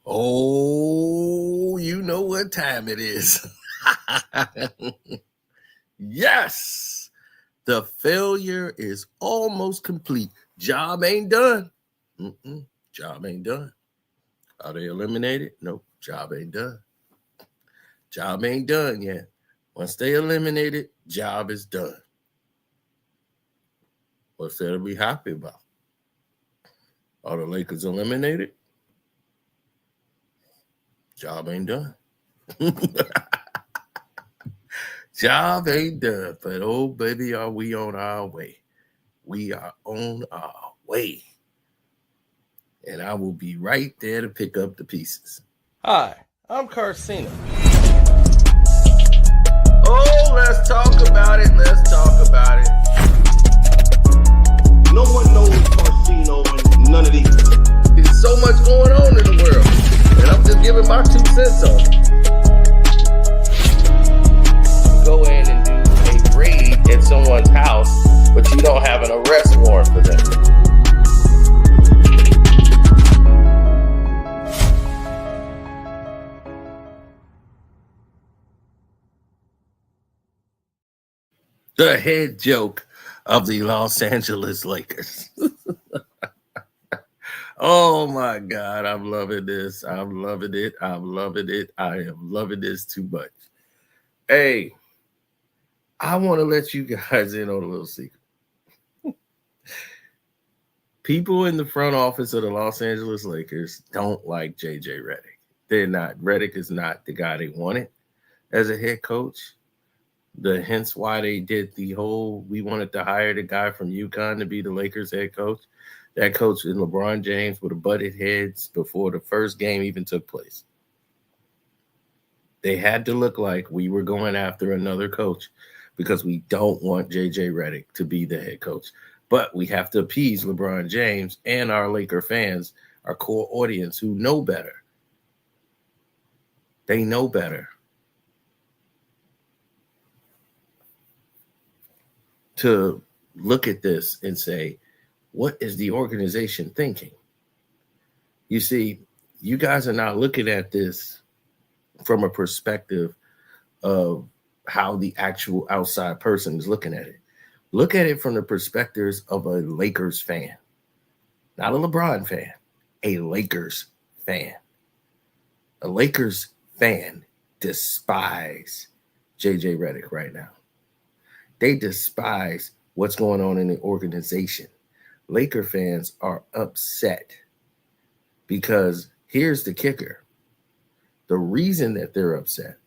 Oh, you know what time it is. Yes, the failure is almost complete. Job ain't done. Job ain't done. Are they eliminated? Nope, job ain't done. Job ain't done yet. Once they eliminated, job is done. What's there to be happy about? Are the Lakers eliminated? Job ain't done. Job ain't done, but oh, baby, are we on our way? We are on our way. And I will be right there to pick up the pieces. Hi, I'm Carcino. Oh, let's talk about it. Let's talk about it. No one knows Carcino and none of these. There's so much going on in the world, and I'm just giving my 2 cents on it. Go in and do a raid at someone's house, but you don't have an arrest warrant for them. The head joke of the Los Angeles Lakers. Oh my God, I'm loving this. I'm loving it. I'm loving it. I am loving this too much. Hey, I want to let you guys in on a little secret. People in the front office of the Los Angeles Lakers don't like JJ Redick. They're not. Redick is not the guy they wanted as a head coach. Hence why they did the whole, we wanted to hire the guy from UConn to be the Lakers head coach. That coach and LeBron James would have butted heads before the first game even took place. They had to look like we were going after another coach because we don't want JJ Redick to be the head coach. But we have to appease LeBron James and our Laker fans, our core audience who know better. They know better. To look at this and say, what is the organization thinking? You see, you guys are not looking at this from a perspective of how the actual outside person is looking at it. Look at it from the perspectives of a Lakers fan, not a LeBron fan, a Lakers fan. A Lakers fan despise JJ Redick right now. They despise what's going on in the organization. Laker fans are upset because here's the kicker. The reason that they're upset,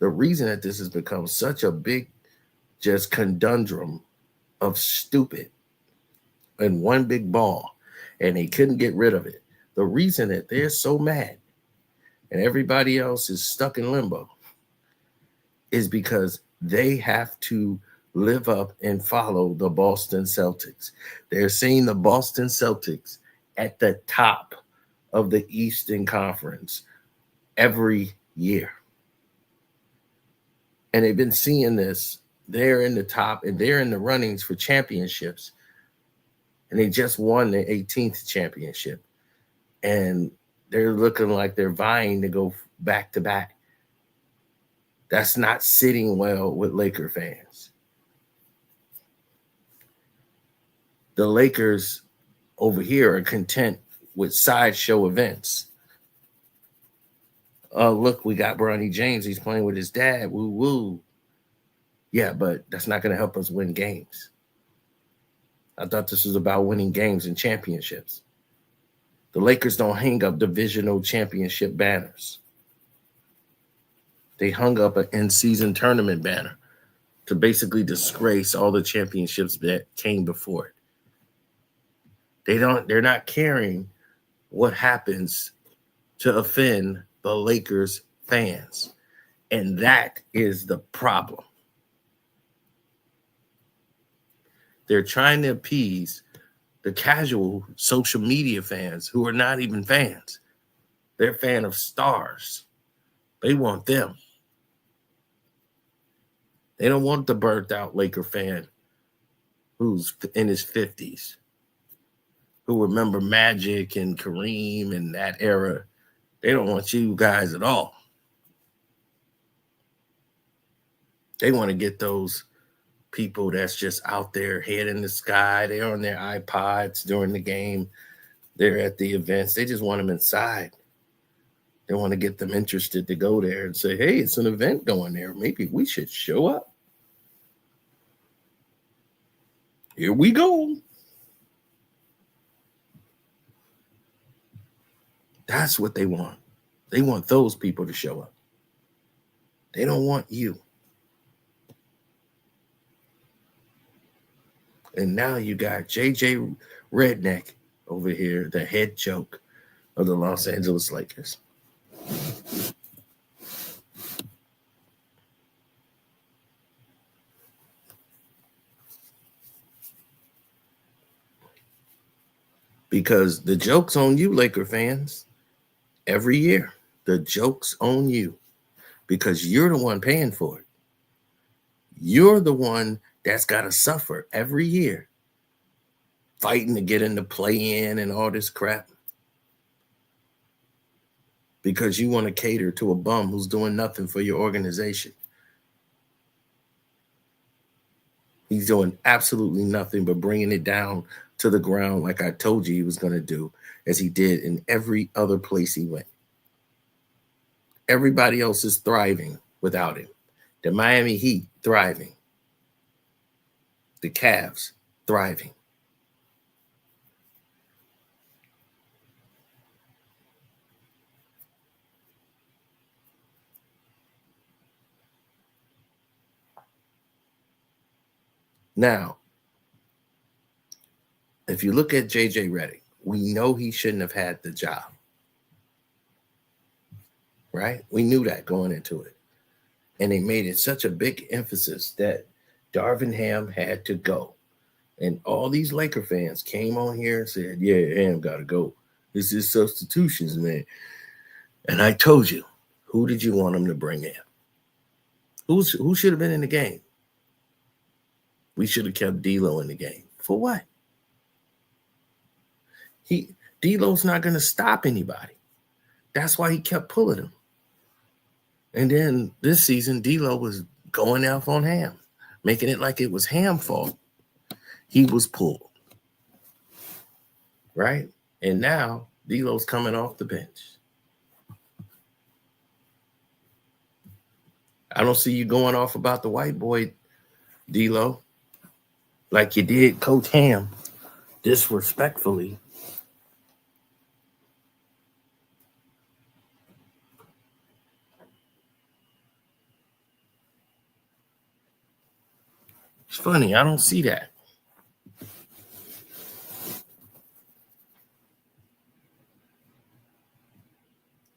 the reason that this has become such a big just conundrum of stupid and one big ball, and they couldn't get rid of it. The reason that they're so mad and everybody else is stuck in limbo is because they have to live up and follow the Boston Celtics. They're seeing the Boston Celtics at the top of the Eastern Conference every year. And they've been seeing this. They're in the top and they're in the runnings for championships. And they just won the 18th championship. And they're looking like they're vying to go back to back. That's not sitting well with Laker fans. The Lakers over here are content with sideshow events. Oh, look, we got Bronny James. He's playing with his dad. Woo, woo. Yeah, but that's not going to help us win games. I thought this was about winning games and championships. The Lakers don't hang up divisional championship banners. They hung up an in-season tournament banner to basically disgrace all the championships that came before it. They're not caring what happens to offend the Lakers fans. And that is the problem. They're trying to appease the casual social media fans who are not even fans. They're a fan of stars. They want them. They don't want the burnt out Laker fan who's in his 50s, who remember Magic and Kareem and that era. They don't want you guys at all. They want to get those people that's just out there, head in the sky. They're on their iPods during the game. They're at the events. They just want them inside. They want to get them interested to go there and say, hey, it's an event going there. Maybe we should show up. Here we go. That's what they want. They want those people to show up. They don't want you. And now you got JJ Redick over here, the head joke of the Los Angeles Lakers. Because the joke's on you, Laker fans. Every year, the joke's on you. Because you're the one paying for it. You're the one that's got to suffer every year. Fighting to get in the play-in and all this crap. Because you want to cater to a bum who's doing nothing for your organization. He's doing absolutely nothing but bringing it down to the ground like I told you he was going to do, as he did in every other place he went. Everybody else is thriving without him. The Miami Heat, thriving. The Cavs, thriving. Now, if you look at JJ Redick, we know he shouldn't have had the job. Right? We knew that going into it. And they made it such a big emphasis that Darvin Ham had to go. And all these Laker fans came on here and said, yeah, Ham got to go. This is substitutions, man. And I told you, who did you want him to bring in? Who should have been in the game? We should have kept D'Lo in the game. For what? D'Lo's not going to stop anybody. That's why he kept pulling him. And then this season, D'Lo was going off on Ham, making it like it was Ham's fault. He was pulled. Right? And now D'Lo's coming off the bench. I don't see you going off about the white boy, D'Lo, like you did Coach Ham, disrespectfully. It's funny, I don't see that.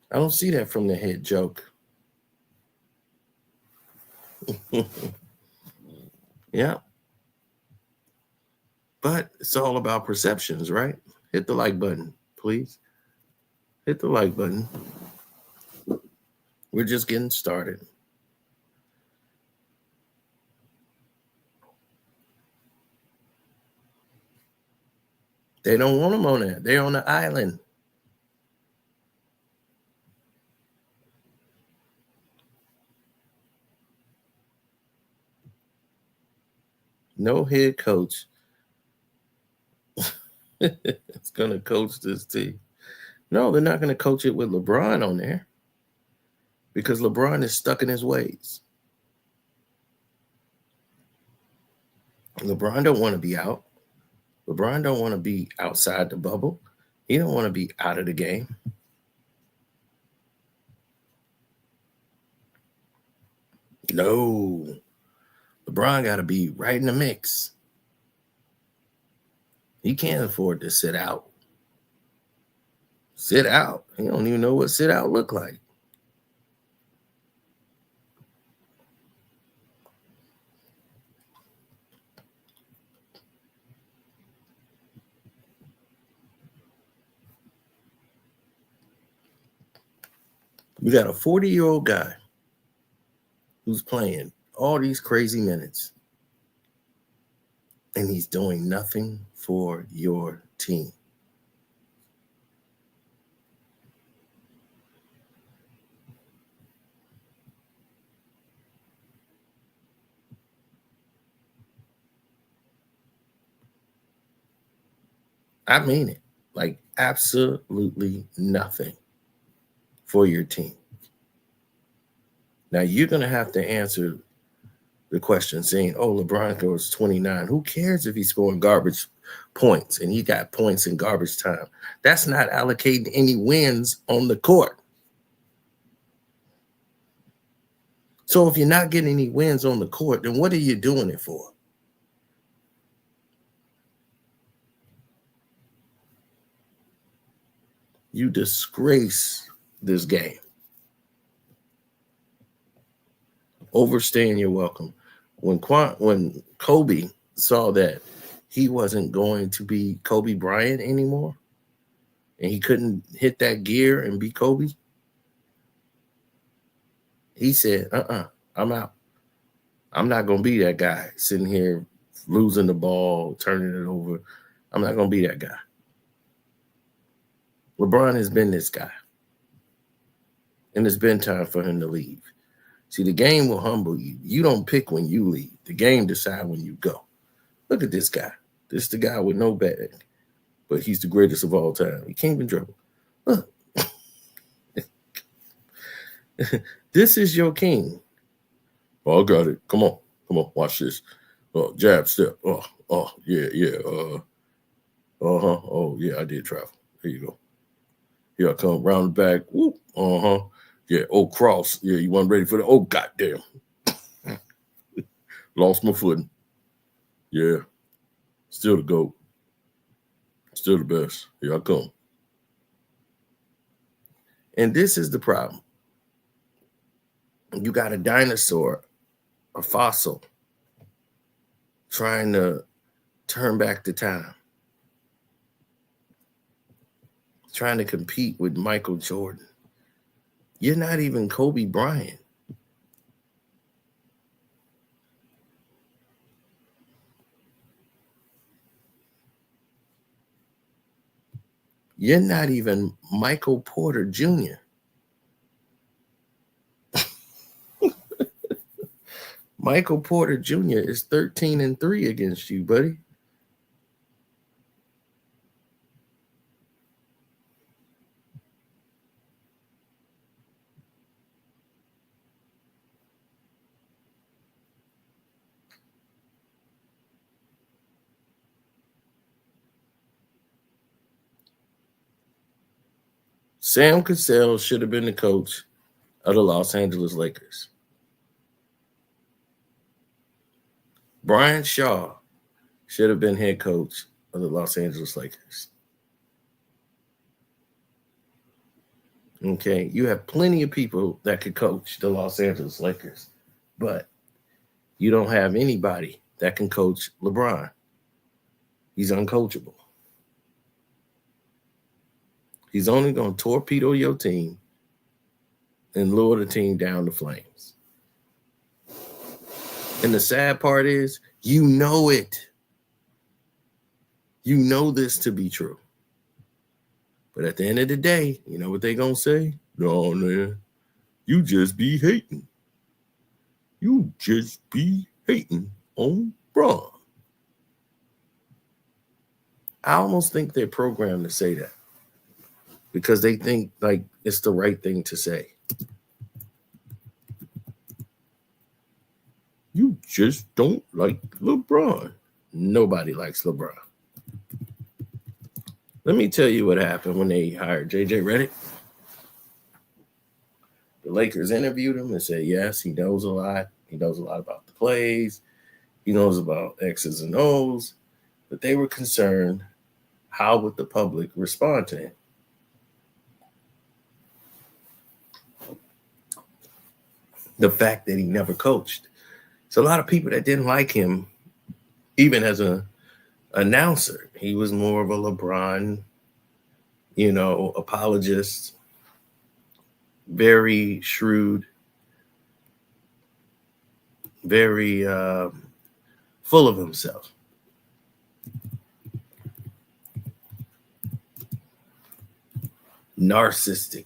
I don't see that from the head joke. Yeah. But it's all about perceptions, right? Hit the like button, please. Hit the like button. We're just getting started. They don't want them on there. They're on the island. No head coach is going to coach this team. No, they're not going to coach it with LeBron on there because LeBron is stuck in his ways. LeBron don't want to be out. LeBron don't want to be outside the bubble. He don't want to be out of the game. No. LeBron got to be right in the mix. He can't afford to sit out. Sit out. He don't even know what sit out look like. We got a 40-year-old guy who's playing all these crazy minutes, and he's doing nothing for your team. I mean it. Like absolutely nothing for your team. Now you're going to have to answer the question saying, oh, LeBron goes 29. Who cares if he's scoring garbage points and he got points in garbage time? That's not allocating any wins on the court. So if you're not getting any wins on the court, then what are you doing it for? You disgrace this game. Overstaying your welcome. When Kobe saw that he wasn't going to be Kobe Bryant anymore, and he couldn't hit that gear and be Kobe, he said, I'm out. I'm not going to be that guy sitting here losing the ball, turning it over. I'm not going to be that guy. LeBron has been this guy. And it's been time for him to leave. See, the game will humble you. You don't pick when you leave. The game decides when you go. Look at this guy. This is the guy with no bag, but he's the greatest of all time. He can't even dribble. Look. This is your king. Oh, I got it. Come on. Watch this. Oh, jab step. Oh, yeah. Oh, yeah, I did travel. There you go. Here I come. Round the back. Whoop. Yeah. Oh, cross. Yeah, you weren't ready for that. Oh, goddamn. Lost my footing. Yeah. Still the GOAT. Still the best. Here I come. And this is the problem. You got a dinosaur, a fossil, trying to turn back the time. Trying to compete with Michael Jordan. You're not even Kobe Bryant. You're not even Michael Porter Jr. Michael Porter Jr. is 13-3 against you, buddy. Sam Cassell should have been the coach of the Los Angeles Lakers. Brian Shaw should have been head coach of the Los Angeles Lakers. Okay, you have plenty of people that could coach the Los Angeles Lakers, but you don't have anybody that can coach LeBron. He's uncoachable. He's only going to torpedo your team and lure the team down the flames. And the sad part is, you know it. You know this to be true. But at the end of the day, you know what they're going to say? No, man, you just be hating. You just be hating on Bron. I almost think they're programmed to say that because they think like it's the right thing to say. You just don't like LeBron. Nobody likes LeBron. Let me tell you what happened when they hired JJ Redick. The Lakers interviewed him and said, yes, he knows a lot. He knows a lot about the plays. He knows about X's and O's. But they were concerned, how would the public respond to him? The fact that he never coached. So a lot of people that didn't like him, even as an announcer. He was more of a LeBron, apologist, very shrewd, very full of himself. Narcissistic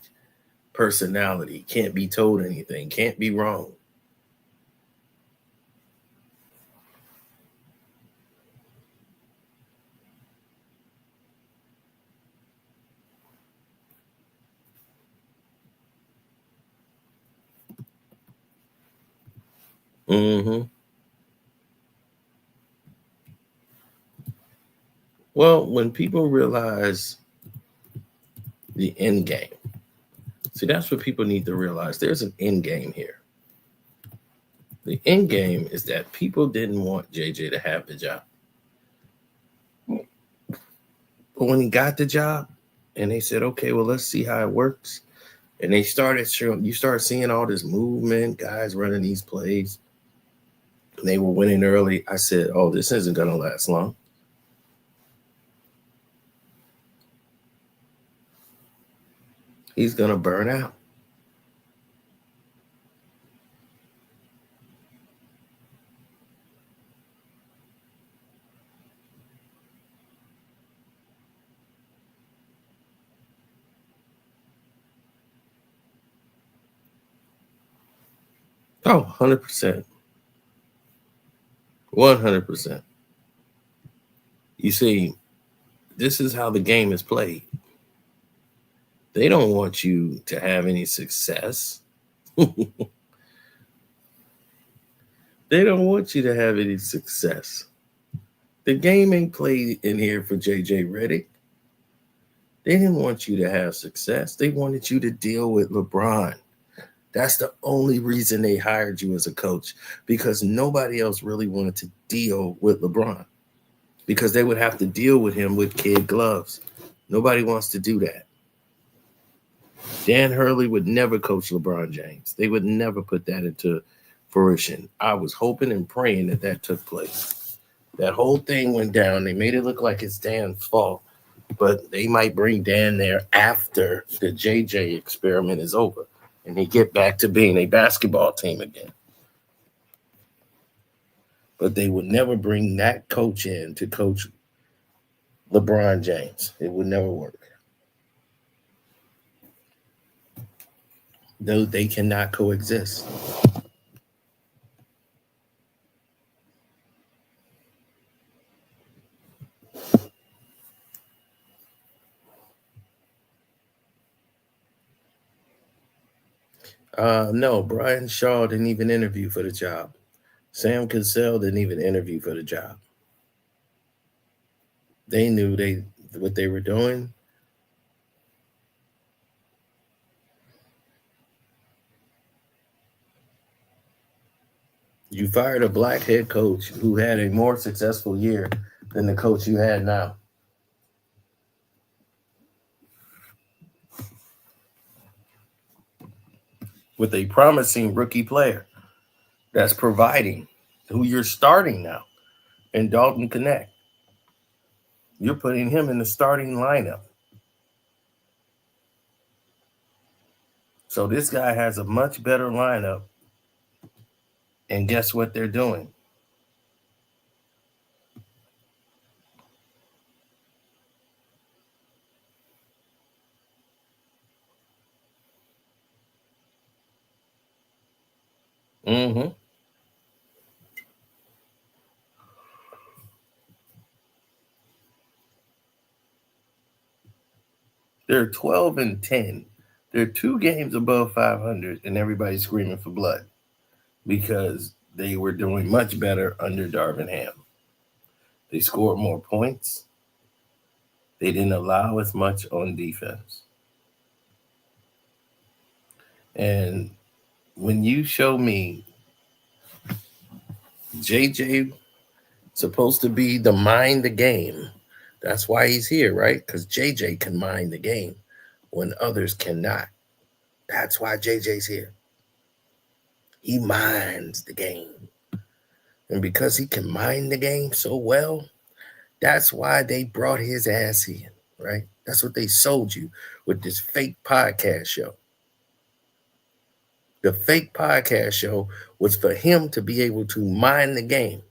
personality, can't be told anything, can't be wrong. Mm-hmm. Well, when people realize the end game, see, that's what people need to realize. There's an end game here. The end game is that people didn't want JJ to have the job. But when he got the job and they said, okay, well, let's see how it works. And they started showing, you start seeing all this movement, guys running these plays. And they were winning early. I said, oh, this isn't going to last long. He's going to burn out. Oh, 100%. 100%. You see, this is how the game is played. They don't want you to have any success. They don't want you to have any success. The game ain't played in here for JJ Redick. They didn't want you to have success. They wanted you to deal with LeBron. That's the only reason they hired you as a coach, because nobody else really wanted to deal with LeBron, because they would have to deal with him with kid gloves. Nobody wants to do that. Dan Hurley would never coach LeBron James. They would never put that into fruition. I was hoping and praying that that took place. That whole thing went down. They made it look like it's Dan's fault, but they might bring Dan there after the JJ experiment is over and they get back to being a basketball team again. But they would never bring that coach in to coach LeBron James. It would never work. Though they cannot coexist. No, Brian Shaw didn't even interview for the job. Sam Cassell didn't even interview for the job. They knew what they were doing. You fired a black head coach who had a more successful year than the coach you had now. With a promising rookie player that's providing, who you're starting now, and Dalton Connect. You're putting him in the starting lineup. So this guy has a much better lineup. And guess what they're doing? Mm-hmm. They're 12-10. They're 2 games above 500, and everybody's screaming for blood because they were doing much better under Darvin Ham. They scored more points. They didn't allow as much on defense. And when you show me JJ supposed to be the mind the game, that's why he's here, right? Because JJ can mind the game when others cannot. That's why JJ's here. He minds the game. And because he can mind the game so well, that's why they brought his ass in, right? That's what they sold you with this fake podcast show. The fake podcast show was for him to be able to mind the game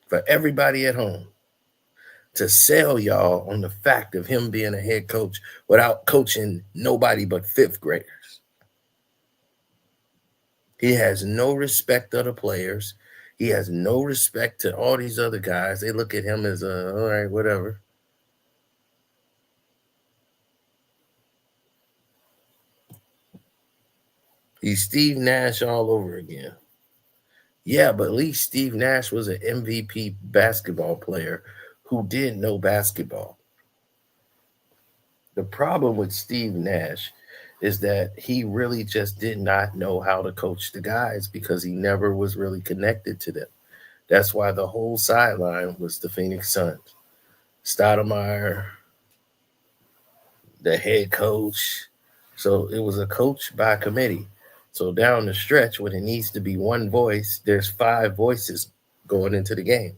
for everybody at home, to sell y'all on the fact of him being a head coach without coaching nobody but 5th graders. He has no respect of the players. He has no respect to all these other guys. They look at him as all right, whatever. He's Steve Nash all over again. Yeah, but at least Steve Nash was an MVP basketball player who did know basketball. The problem with Steve Nash is that he really just did not know how to coach the guys because he never was really connected to them. That's why the whole sideline was the Phoenix Suns. Stoudemire, the head coach. So it was a coach by committee. So down the stretch, when it needs to be one voice, there's five voices going into the game.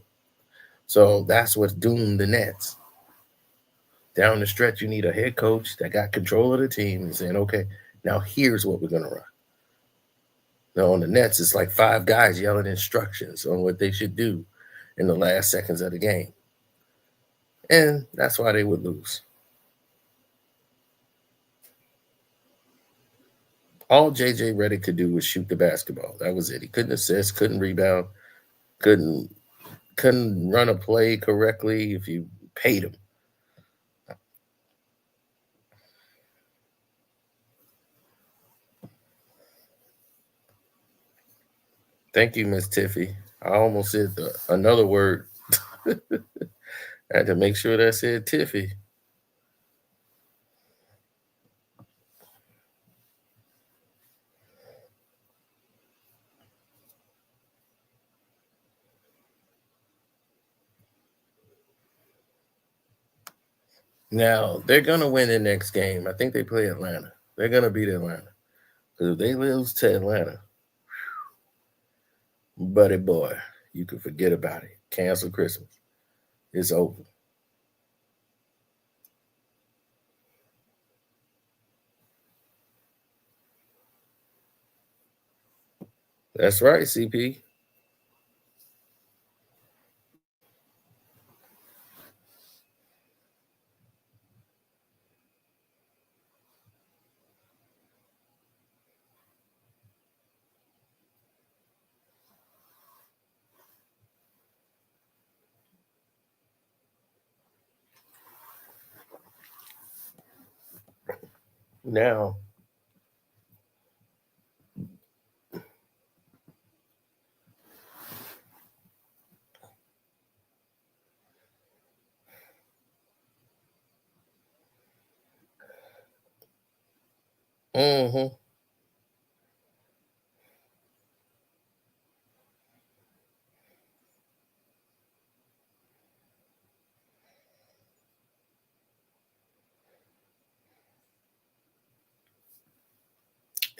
So that's what doomed the Nets. Down the stretch, you need a head coach that got control of the team and saying, okay, now here's what we're going to run. Now on the Nets, it's like five guys yelling instructions on what they should do in the last seconds of the game. And that's why they would lose. All JJ Redick could do was shoot the basketball. That was it. He couldn't assist, couldn't rebound, couldn't run a play correctly if you paid him. Thank you, Miss Tiffy. I almost said another word. I had to make sure that I said Tiffy. Now, they're going to win the next game. I think they play Atlanta. They're going to beat Atlanta. Because if they lose to Atlanta, buddy boy, you can forget about it. Cancel Christmas. It's over. That's right, CP. Now, mm-hmm.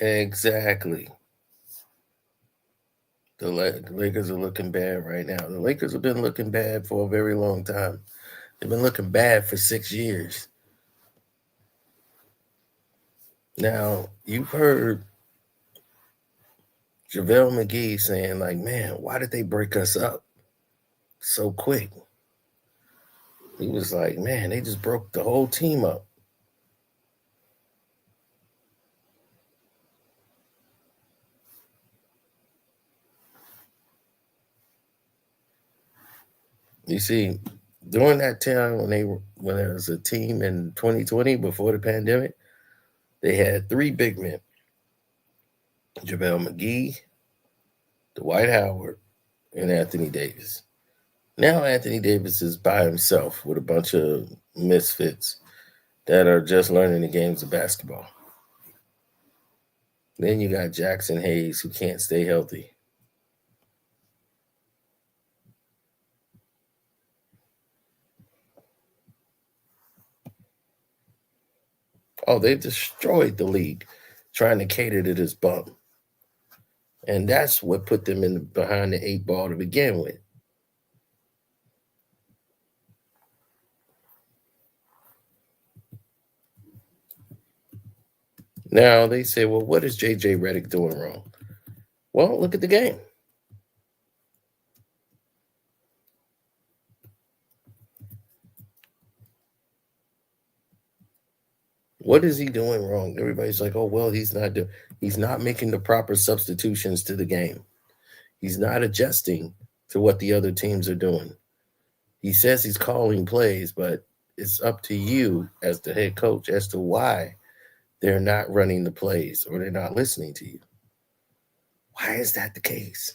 Exactly. The Lakers are looking bad right now. The Lakers have been looking bad for a very long time. They've been looking bad for 6 years. Now, you've heard JaVale McGee saying, like, man, why did they break us up so quick? He was like, man, they just broke the whole team up. You see, during that time when there was a team in 2020 before the pandemic, they had three big men: JaVale McGee, Dwight Howard, and Anthony Davis. Now Anthony Davis is by himself with a bunch of misfits that are just learning the games of basketball. Then you got Jackson Hayes, who can't stay healthy. Oh, they destroyed the league trying to cater to this bum. And that's what put them behind the 8 ball to begin with. Now they say, well, what is JJ Redick doing wrong? Well, look at the game. What is he doing wrong? Everybody's like, oh, well, he's not making the proper substitutions to the game. He's not adjusting to what the other teams are doing. He says he's calling plays, but it's up to you as the head coach as to why they're not running the plays or they're not listening to you. Why is that the case?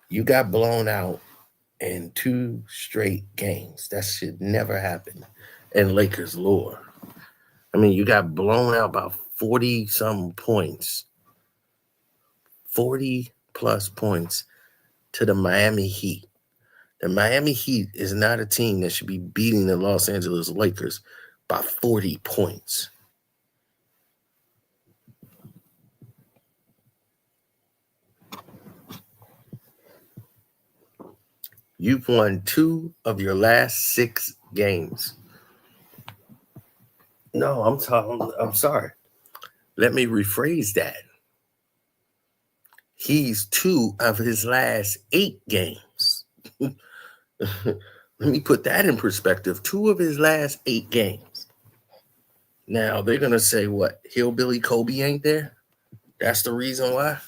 You got blown out in 2 straight games. That should never happen in Lakers lore. I mean, you got blown out by 40 some points, 40 plus points to the Miami Heat. The Miami Heat is not a team that should be beating the Los Angeles Lakers by 40 points. You've won 2 of your last 6 games. No, I'm sorry. Let me rephrase that. He's 2 of his last 8 games. Let me put that in perspective. 2 of his last 8 games. Now, they're going to say, what? Hillbilly Kobe ain't there? That's the reason why?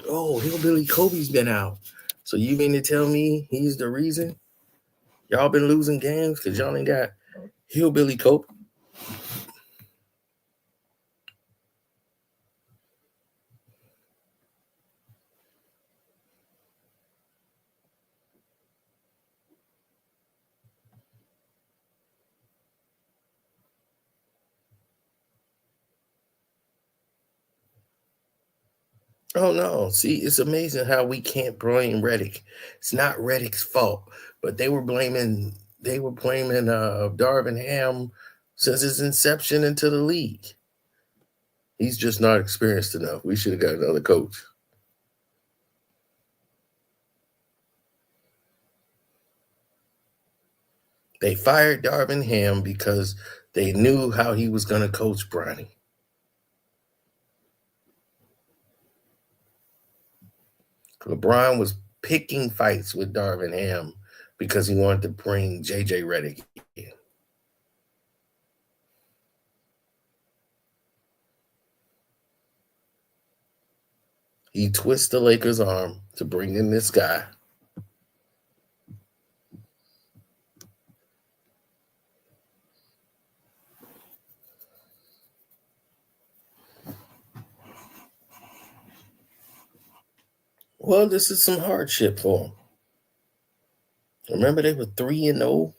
Oh, Hillbilly Kobe's been out. So you mean to tell me he's the reason? Y'all been losing games because y'all ain't got Hillbilly Kobe? Oh no! See, it's amazing how we can't blame Redick. It's not Redick's fault, but they were blaming Darvin Ham since his inception into the league. He's just not experienced enough. We should have got another coach. They fired Darvin Ham because they knew how he was going to coach Bronny. LeBron was picking fights with Darvin Ham because he wanted to bring JJ Redick in. He twists the Lakers' arm to bring in this guy. Well, this is some hardship for him. Remember, they were 3-0.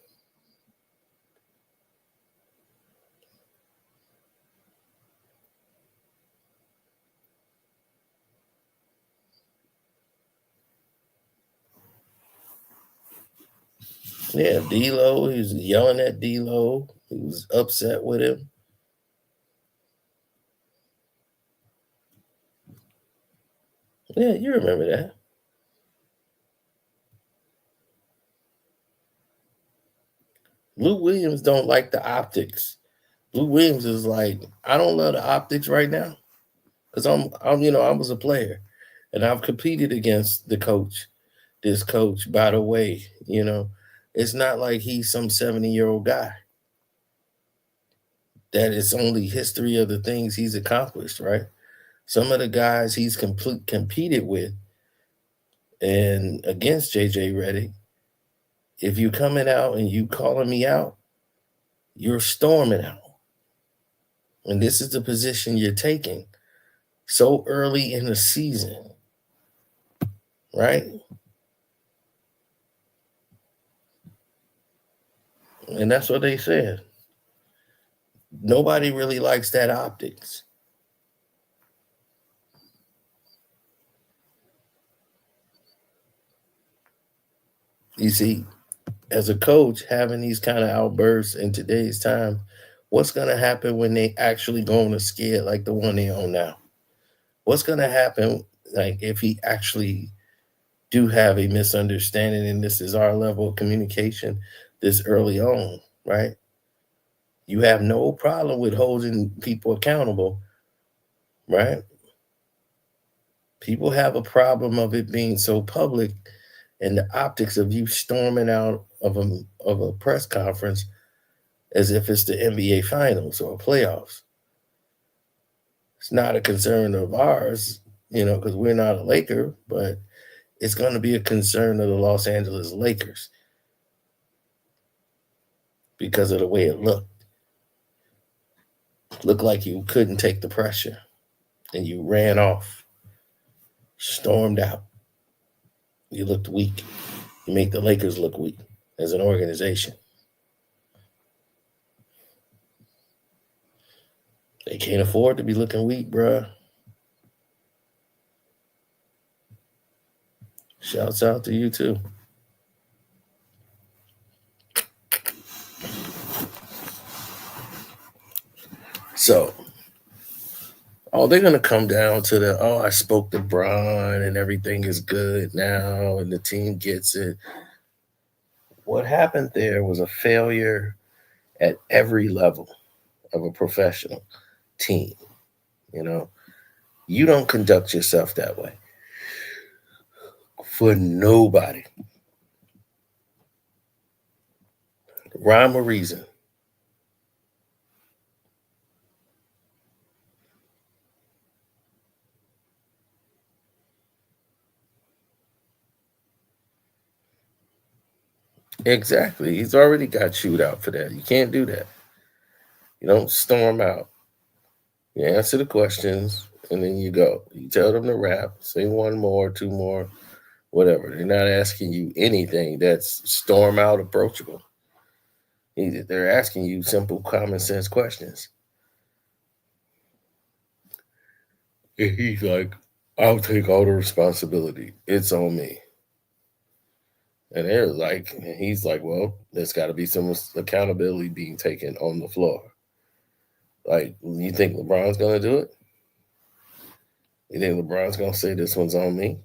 Yeah, D-Lo, he was yelling at D-Lo. He was upset with him. Yeah, you remember that. Lou Williams don't like the optics. Lou Williams is like, I don't love the optics right now because I was a player and I've competed against this coach, by the way, it's not like he's some 70-year-old guy. That is only history of the things he's accomplished, right? Some of the guys he's competed with and against JJ Redick, if you coming out and you calling me out, you're storming out. And this is the position you're taking so early in the season, right? And that's what they said. Nobody really likes that optics. You see, as a coach, having these kind of outbursts in today's time, what's going to happen when they actually go on a skid like the one they on now? What's going to happen, like, if he actually do have a misunderstanding and this is our level of communication this early on, right? You have no problem with holding people accountable, right? People have a problem of it being so public and the optics of you storming out of a press conference as if it's the NBA Finals or playoffs. It's not a concern of ours, because we're not a Laker, but it's going to be a concern of the Los Angeles Lakers because of the way it looked. Looked like you couldn't take the pressure and you ran off, stormed out. You looked weak. You make the Lakers look weak as an organization. They can't afford to be looking weak, bruh. Shouts out to you, too. So, they're going to come down to I spoke to Bron and everything is good now and the team gets it. What happened there was a failure at every level of a professional team. You don't conduct yourself that way for nobody. Rhyme or reason. Exactly. He's already got chewed out for that. You can't do that. You don't storm out. You answer the questions and then you go. You tell them to rap, say one more, two more, whatever. They're not asking you anything that's storm out approachable. They're asking you simple common sense questions. And he's like, I'll take all the responsibility. It's on me. And they're like, and he's like, well, there's got to be some accountability being taken on the floor. Like, you think LeBron's going to do it? You think LeBron's going to say this one's on me?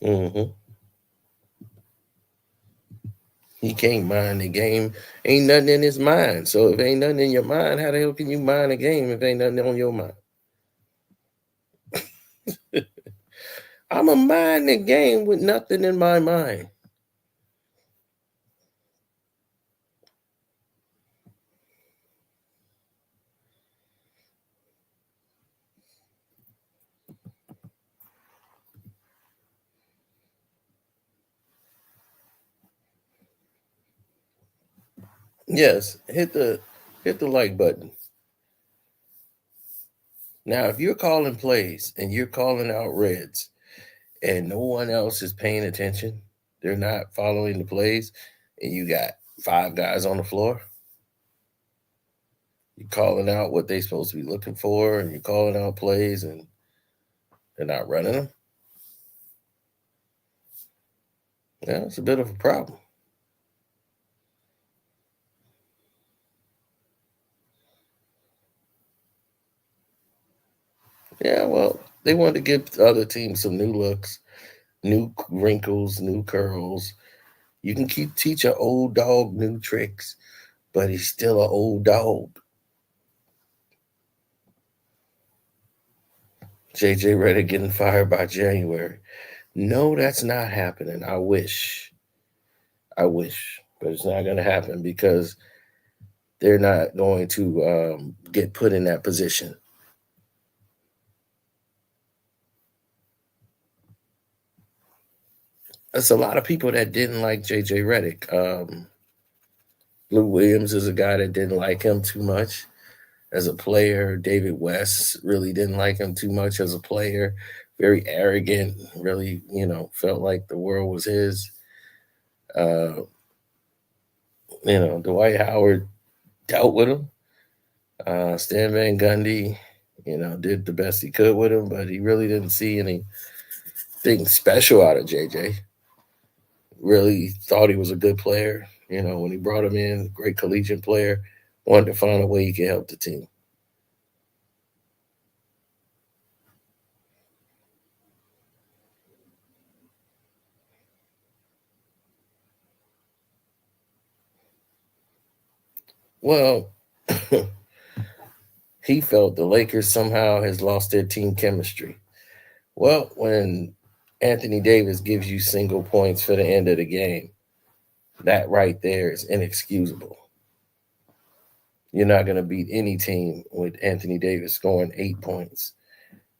Mm-hmm. He can't mind the game. Ain't nothing in his mind. So if ain't nothing in your mind, how the hell can you mind a game if ain't nothing on your mind? I'm a mind the game with nothing in my mind. Yes, hit the like button. Now, if you're calling plays and you're calling out reds and no one else is paying attention, they're not following the plays, and you got 5 guys on the floor, you're calling out what they're supposed to be looking for, and you're calling out plays and they're not running them. Yeah, it's a bit of a problem. Yeah, well, they wanted to give the other teams some new looks, new wrinkles, new curls. You can teach an old dog new tricks, but he's still an old dog. JJ Redick getting fired by January. No, that's not happening. I wish, but it's not going to happen because they're not going to get put in that position. There's a lot of people that didn't like JJ Redick. Lou Williams is a guy that didn't like him too much as a player. David West really didn't like him too much as a player. Very arrogant, really, felt like the world was his. Dwight Howard dealt with him. Stan Van Gundy, did the best he could with him, but he really didn't see anything special out of JJ. Really thought he was a good player. When he brought him in, great collegiate player, wanted to find a way he could help the team. Well, he felt the Lakers somehow has lost their team chemistry. Well, when Anthony Davis gives you single points for the end of the game, that right there is inexcusable. You're not going to beat any team with Anthony Davis scoring 8 points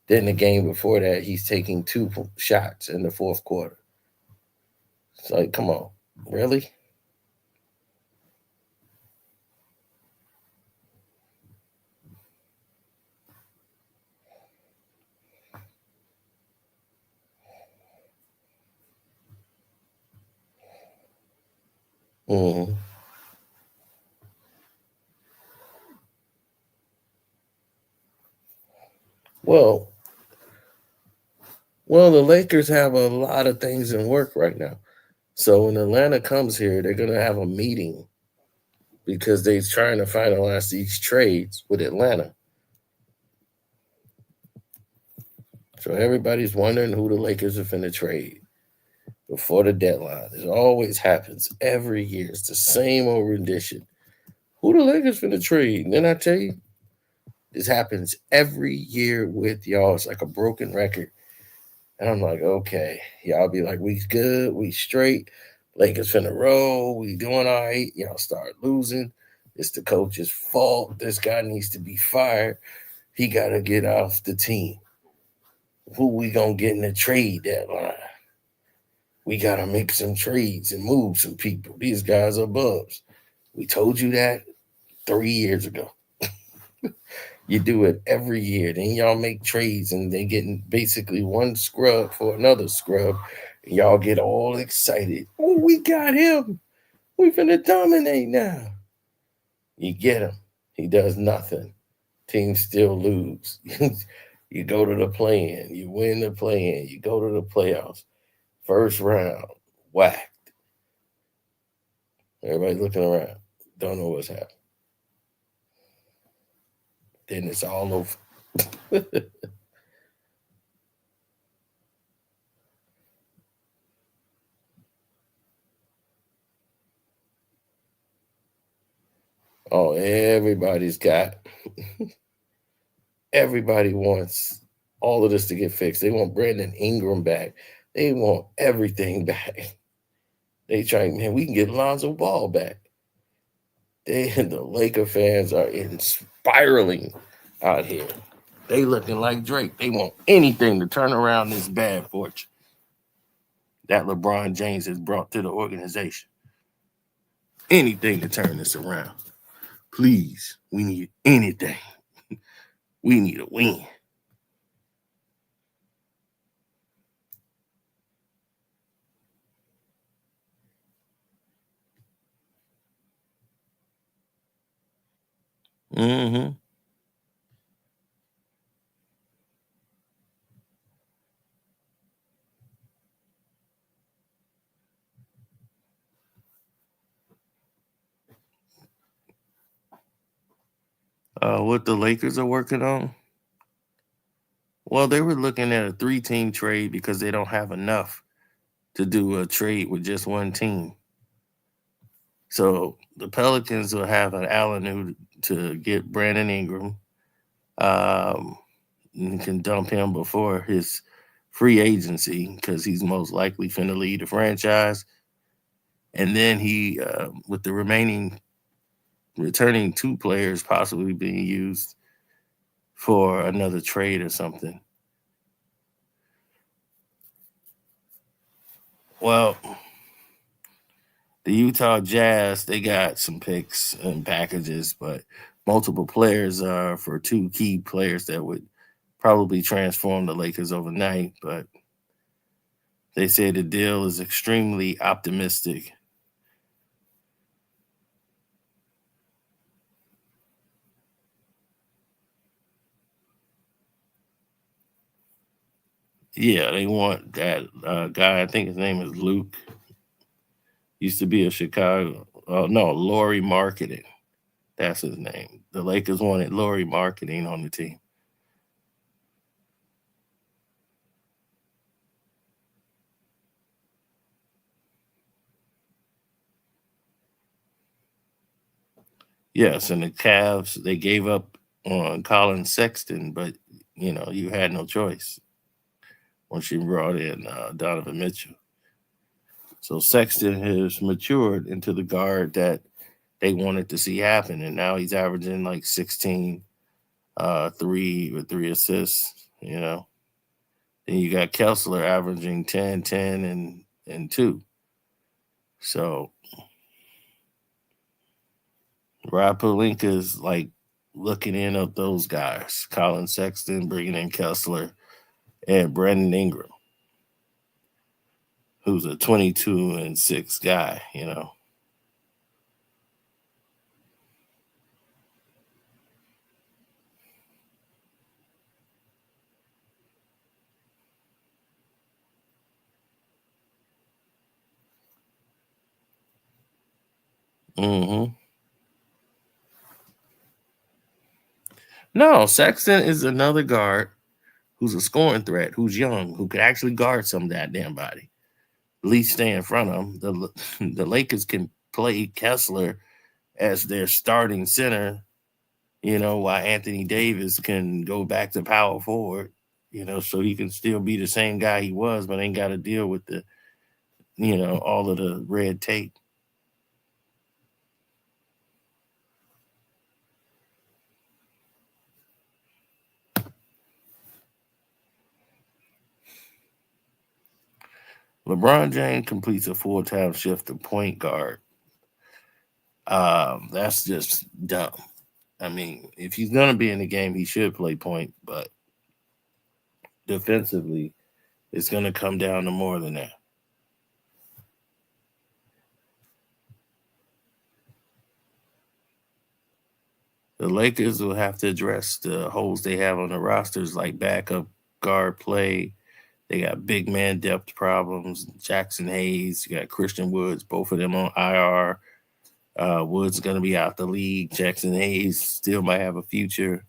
Then the game before that, he's taking 2 shots in the fourth quarter. It's like, come on, really? Mm-hmm. Well, the Lakers have a lot of things in work right now. So when Atlanta comes here, they're gonna have a meeting because they're trying to finalize these trades with Atlanta. So everybody's wondering who the Lakers are finna trade before the deadline. It always happens every year. It's the same old rendition. Who the Lakers finna trade? And then I tell you, this happens every year with y'all. It's like a broken record. And I'm like, okay, y'all be like, we good, we straight. Lakers finna roll, we doing all right. Y'all start losing. It's the coach's fault. This guy needs to be fired. He got to get off the team. Who we gonna get in the trade deadline? We got to make some trades and move some people. These guys are bums. We told you that 3 years ago. You do it every year. Then y'all make trades and they getting basically one scrub for another scrub. And y'all get all excited. Oh, we got him. We finna dominate now. You get him. He does nothing. Teams still lose. You go to the play-in. You win the play-in. You go to the playoffs. First round, whacked. Everybody's looking around. Don't know what's happening. Then it's all over. Oh, everybody wants all of this to get fixed. They want Brandon Ingram back. They want everything back. They try, man, we can get Lonzo Ball back. The Laker fans are spiraling out here. They looking like Drake. They want anything to turn around this bad fortune that LeBron James has brought to the organization. Anything to turn this around. Please, we need anything. We need a win. Mm-hmm. What the Lakers are working on? Well, they were looking at a 3-team trade because they don't have enough to do a trade with just one team. So the Pelicans will have an avenue to get Brandon Ingram. You can dump him before his free agency because he's most likely finna lead the franchise. And then he, with the returning 2 players possibly being used for another trade or something. Well, the Utah Jazz, they got some picks and packages, but multiple players are for 2 key players that would probably transform the Lakers overnight. But they say the deal is extremely optimistic. Yeah, they want that guy. I think his name is Luke. Used to be a Chicago. Laurie Marketing. That's his name. The Lakers wanted Laurie Marketing on the team. Yes, and the Cavs, they gave up on Colin Sexton, but, you had no choice once you brought in Donovan Mitchell. So Sexton has matured into the guard that they wanted to see happen, and now he's averaging like 16, 3 assists, you know. Then you got Kessler averaging 10, 10, and 2. So Rob Pelinka's like looking in at those guys. Colin Sexton bringing in Kessler and Brandon Ingram, who's a 22-6 guy, you know. Mm-hmm. No, Sexton is another guard who's a scoring threat, who's young, who could actually guard some of that damn body. At least stay in front of him. The Lakers can play Kessler as their starting center, you know, while Anthony Davis can go back to power forward, you know, so he can still be the same guy he was, but ain't got to deal with the, you know, all of the red tape. LeBron James completes a full-time shift to point guard. That's just dumb. I mean, if he's going to be in the game, he should play point, but defensively, it's going to come down to more than that. The Lakers will have to address the holes they have on the rosters, like backup guard play. They got big man depth problems. Jackson Hayes, you got Christian Woods, both of them on IR. Woods is going to be out the league. Jackson Hayes still might have a future.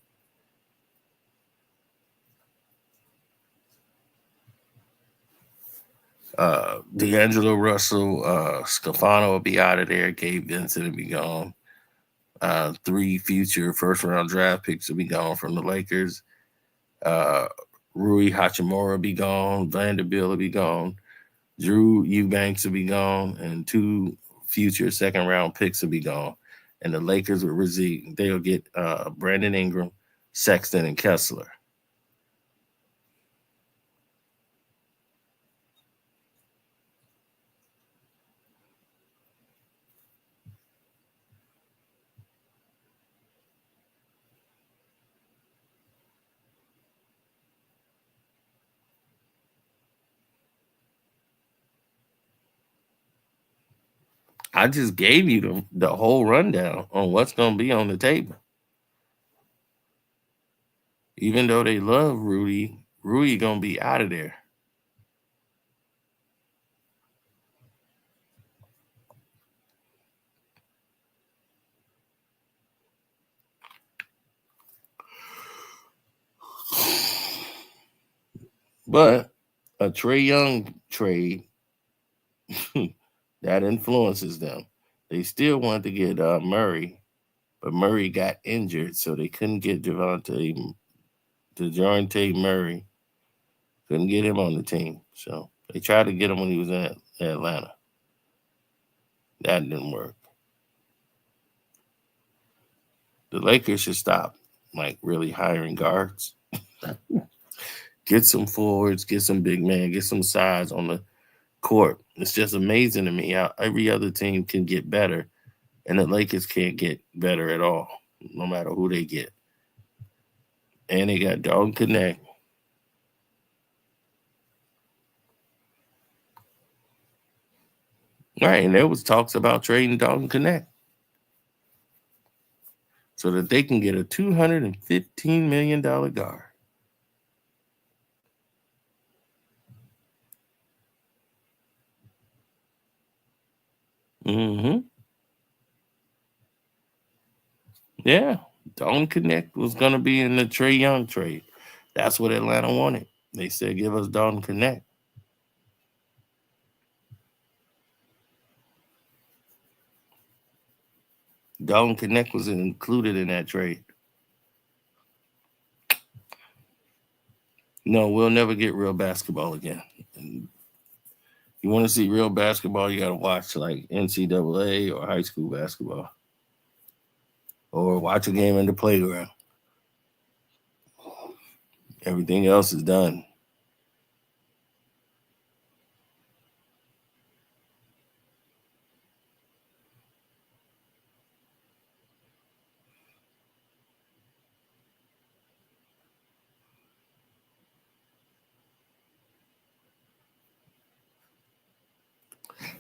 D'Angelo Russell, Scafano will be out of there. Gabe Vincent will be gone. 3 future first-round draft picks will be gone from the Lakers. Rui Hachimura will be gone. Vanderbilt will be gone. Drew Eubanks will be gone. And 2 future second-round picks will be gone. And the Lakers will receive. They'll get Brandon Ingram, Sexton, and Kessler. I just gave you the whole rundown on what's going to be on the table. Even though they love Rui going to be out of there. But a Trae Young trade that influences them. They still wanted to get Murray, but Murray got injured, so they couldn't get DeJounte Murray. Couldn't get him on the team. So they tried to get him when he was in Atlanta. That didn't work. The Lakers should stop, like, really hiring guards. Get some forwards, get some big men, get some size on the court. It's just amazing to me how every other team can get better, and the Lakers can't get better at all, no matter who they get. And they got Dalton Connect. Right, and there was talks about trading Dalton Connect so that they can get a $215 million guard. Mm-hmm. Yeah, Dalton Connect was going to be in the Trae Young trade. That's what Atlanta wanted. They said, give us Dalton Connect. Dalton Connect was included in that trade. No, we'll never get real basketball again. And you want to see real basketball, you got to watch like NCAA or high school basketball. Or watch a game in the playground. Everything else is done.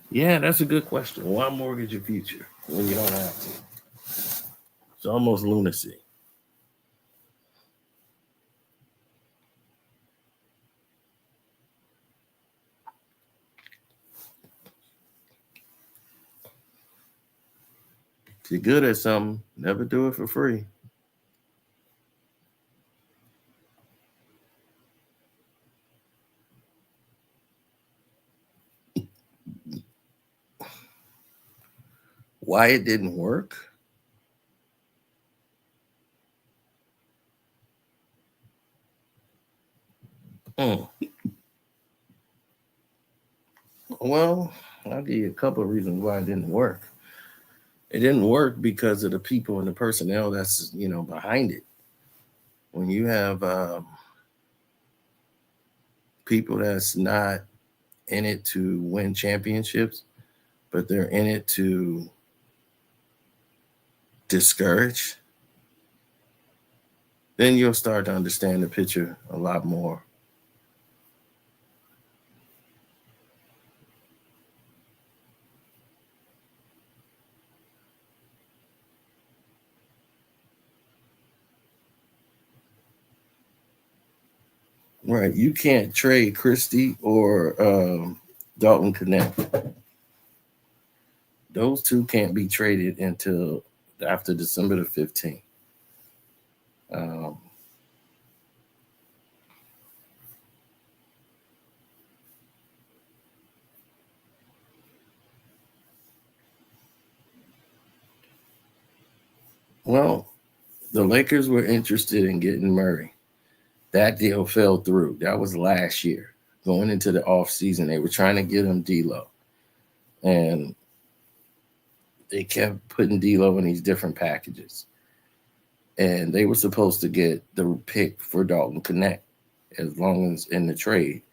Yeah, that's a good question. Why mortgage your future when you don't have to? It's almost lunacy. If you're good at something, never do it for free. Why it didn't work? Hmm. Well, I'll give you a couple of reasons why it didn't work. It didn't work because of the people and the personnel that's behind it. When you have people that's not in it to win championships, but they're in it to discourage, then you'll start to understand the picture a lot more. Right. You can't trade Christie or Dalton Connect. Those two can't be traded until after December the 15th. Um, well, the Lakers were interested in getting Murray. That deal fell through. That was last year. Going into the offseason, they were trying to get him D'Lo. And they kept putting D'Lo in these different packages. And they were supposed to get the pick for Dalton Connect as long as in the trade.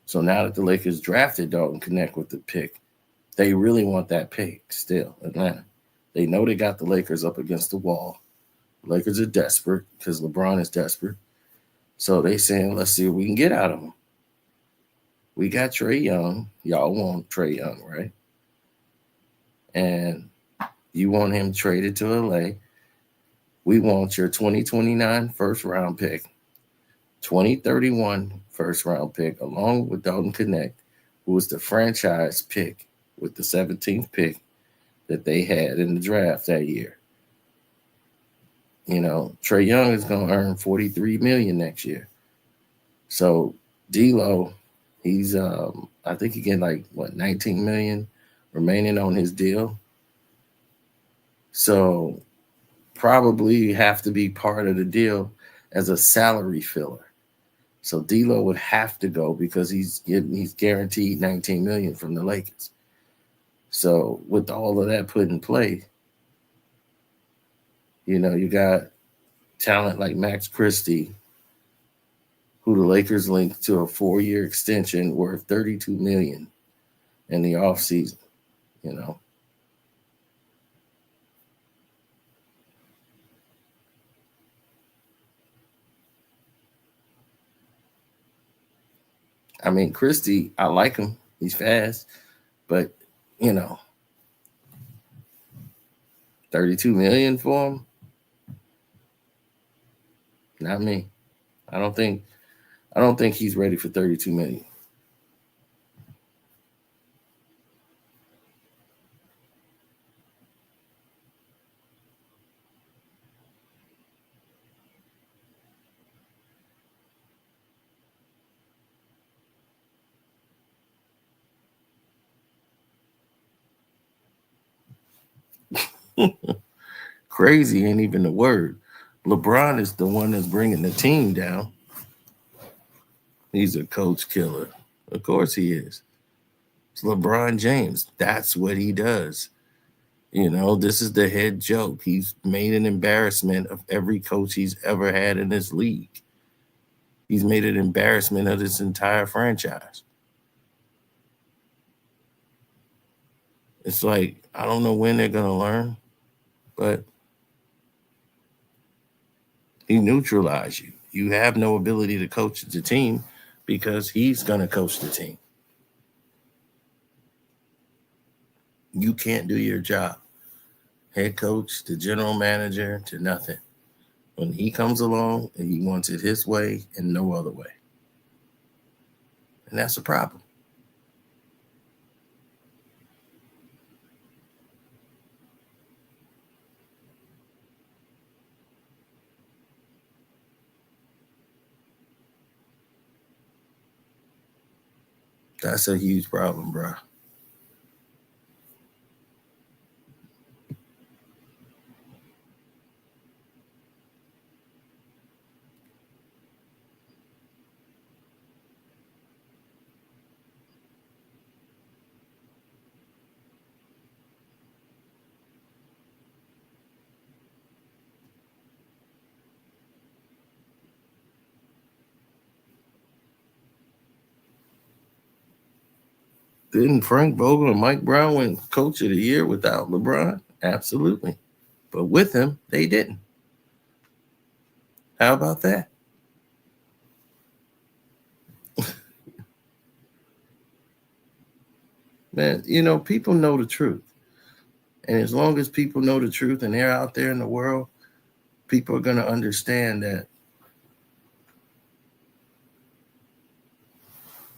So now that the Lakers drafted Dalton Connect with the pick, they really want that pick still, Atlanta. They know they got the Lakers up against the wall. The Lakers are desperate because LeBron is desperate. So they saying, let's see what we can get out of them. We got Trae Young. Y'all want Trae Young, right? And you want him traded to LA. We want your 2029 first round pick, 2031 first round pick, along with Dalton Connect, who was the franchise pick with the 17th pick that they had in the draft that year. Trae Young is going to earn $43 million next year. So D'Lo, he's I think he get like 19 million remaining on his deal. So probably have to be part of the deal as a salary filler. So D'Lo would have to go because he's guaranteed 19 million from the Lakers. So with all of that put in play, you got talent like Max Christie, who the Lakers linked to a 4-year extension worth $32 million in the offseason. I mean, Christie, I like him. He's fast, but 32 million for him. Not me. I don't think he's ready for 32 million. Crazy ain't even the word. LeBron is the one that's bringing the team down. He's a coach killer. Of course he is. It's LeBron James. That's what he does. This is the head joke. He's made an embarrassment of every coach he's ever had in this league. He's made an embarrassment of this entire franchise. It's like, I don't know when they're going to learn, but he neutralized you. You have no ability to coach the team because he's going to coach the team. You can't do your job. Head coach to general manager to nothing. When he comes along and he wants it his way and no other way. And that's a problem. That's a huge problem, bro. Didn't Frank Vogel and Mike Brown win Coach of the Year without LeBron? Absolutely. But with him, they didn't. How about that? Man, you know, people know the truth. And as long as people know the truth and they're out there in the world, people are going to understand that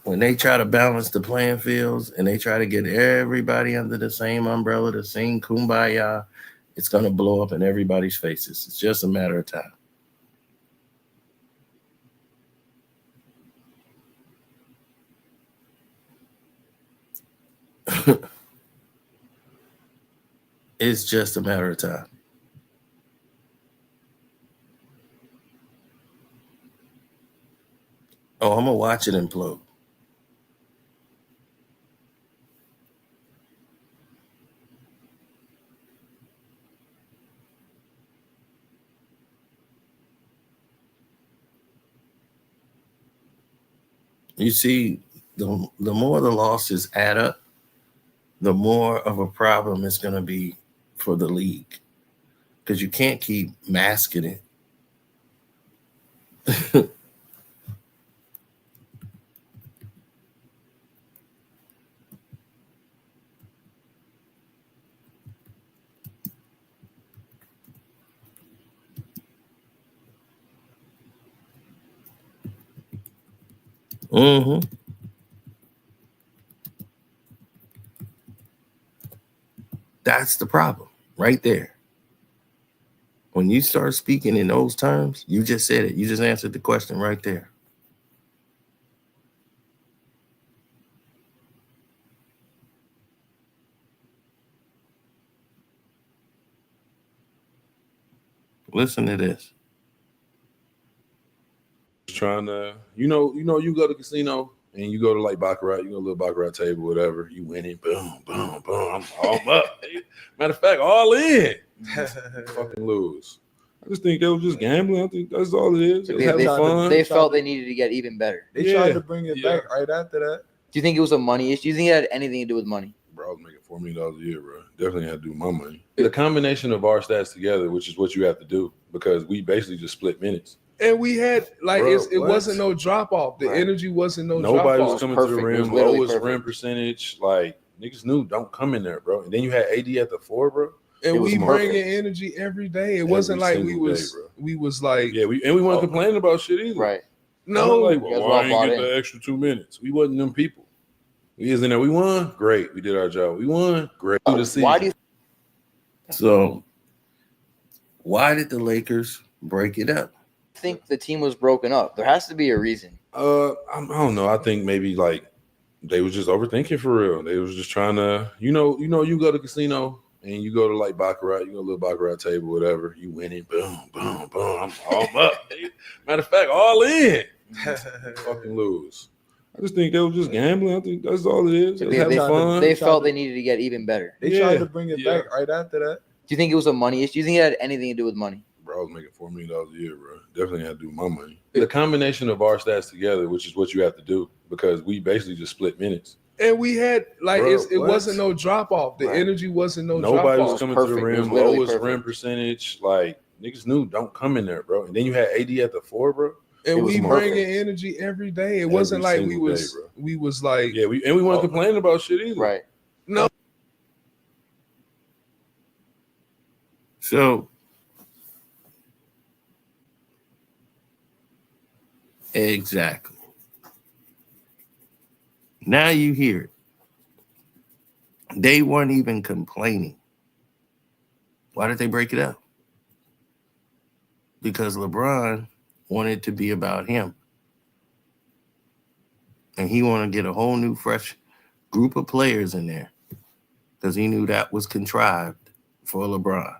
when they try to balance the playing fields and they try to get everybody under the same umbrella, the same kumbaya, it's going to blow up in everybody's faces. It's just a matter of time. It's just a matter of time. Oh, I'm going to watch it implode. You see, the more the losses add up, the more of a problem it's going to be for the league because you can't keep masking it. Mm-hmm. That's the problem right there. When you start speaking in those terms, you just said it. You just answered the question right there. Listen to this. Trying to, you go to the casino and you go to like baccarat, you go to a little baccarat table, whatever. You win it, boom, boom, boom. I'm all up. Matter of fact, all in. Fucking lose. I just think they were just gambling. I think that's all it is. They felt they needed to get even better. They tried to bring it back right after that. Do you think it was a money issue? Do you think it had anything to do with money? Bro, I was making $4 million a year, bro. Definitely had to do with my money. The combination of our stats together, which is what you have to do, because we basically just split minutes. And we had it what? wasn't no drop off. The energy wasn't no drop off. Nobody was coming to the rim. Lowest perfect. rim percentage. Like niggas knew don't come in there, bro. And then you had AD at the 4, bro. And we bringing energy every day. It wasn't like we was like we weren't complaining about shit either. Right. No, like, why didn't get the extra 2 minutes? We wasn't them people. We was in there. We won. Great. We did our job. We won. Great. So why did the Lakers break it up? I think the team was broken up. There has to be a reason. I don't know. I think maybe like they was just overthinking for real. They was just trying to, you go to casino and you go to like baccarat, you go to a little baccarat table, whatever. You win it, boom, boom, boom. I'm all up. Matter of fact, all in. Fucking lose. I just think they were just gambling. I think that's all it is. They felt they needed to get even better. They tried to bring it back right after that. Do you think it was a money issue? Do you think it had anything to do with money? bro, I was making $4 million a year, bro. Definitely had to do my money. The combination of our stats together, which is what you have to do, because we basically just split minutes. And we had it What? wasn't no drop off. The Right. energy wasn't no Nobody drop was off. coming perfect. to the It was rim, literally lowest perfect. rim percentage. Like niggas knew, don't come in there, bro. And then you had AD at the 4, bro. And It was we perfect. bringing energy every day. It wasn't like we was like we weren't complaining about shit either. Right. No. So exactly. Now you hear it. They weren't even complaining. Why did they break it up? Because LeBron wanted to be about him. And he wanted to get a whole new, fresh group of players in there because he knew that was contrived for LeBron.